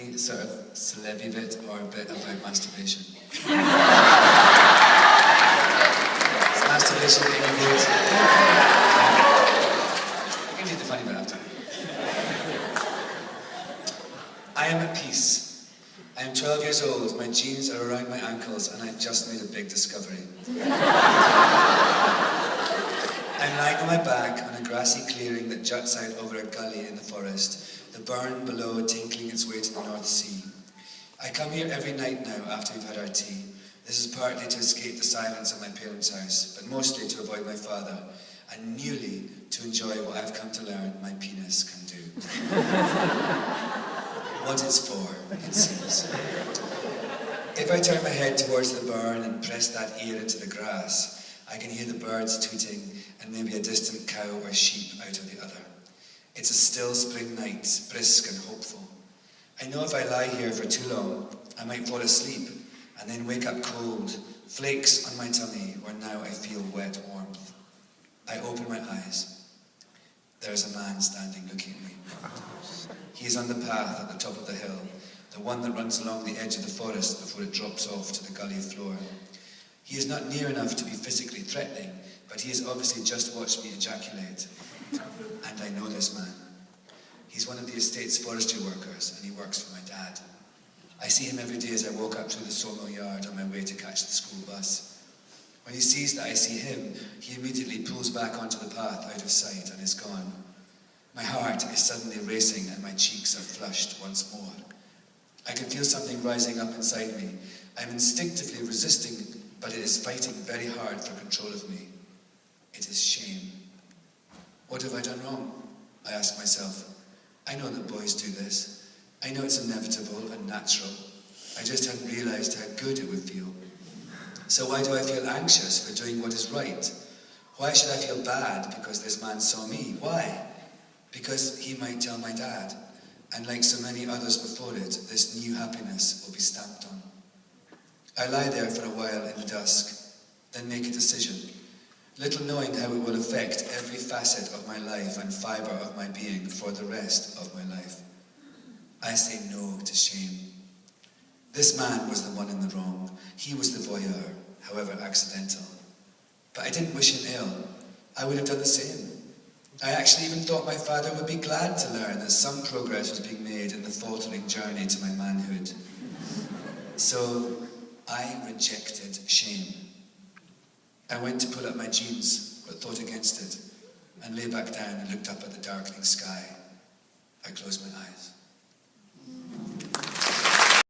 any sort of celeb bit or a bit about masturbation? Is masturbation any good? I can do the funny bit after. I am at peace. I am 12 years old, my jeans are around my ankles, and I've just made a big discovery. I'm lying on my back on a grassy clearing that juts out over a gully in the forest, the burn below tinkling its way to the North Sea. I come here every night now after we've had our tea. This is partly to escape the silence of my parents' house, but mostly to avoid my father, and newly to enjoy what I've come to learn my penis can do. What it's for, it seems. If I turn my head towards the burn and press that ear into the grass, I can hear the birds tooting and maybe a distant cow or sheep out of the other. It's a still spring night, brisk and hopeful. I know if I lie here for too long, I might fall asleep and then wake up cold, flakes on my tummy where now I feel wet warmth. I open my eyes. There's a man standing looking at me. He is on the path at the top of the hill, the one that runs along the edge of the forest before it drops off to the gully floor. He is not near enough to be physically threatening, but he has obviously just watched me ejaculate. And I know this man. He's one of the estate's forestry workers, and he works for my dad. I see him every day as I walk up through the sawmill yard on my way to catch the school bus. When he sees that I see him, he immediately pulls back onto the path out of sight and is gone. My heart is suddenly racing and my cheeks are flushed once more. I can feel something rising up inside me. I'm instinctively resisting, but it is fighting very hard for control of me. It is shame. What have I done wrong? I ask myself. I know that boys do this. I know it's inevitable and natural. I just hadn't realised how good it would feel. So why do I feel anxious for doing what is right? Why should I feel bad because this man saw me? Why? Because he might tell my dad, and like so many others before it, this new happiness will be stamped on. I lie there for a while in the dusk, then make a decision, little knowing how it will affect every facet of my life and fibre of my being for the rest of my life. I say no to shame. This man was the one in the wrong. He was the voyeur, however accidental. But I didn't wish him ill. I would have done the same. I actually even thought my father would be glad to learn that some progress was being made in the faltering journey to my manhood. So I rejected shame. I went to pull up my jeans, but thought against it, and lay back down and looked up at the darkening sky. I closed my eyes.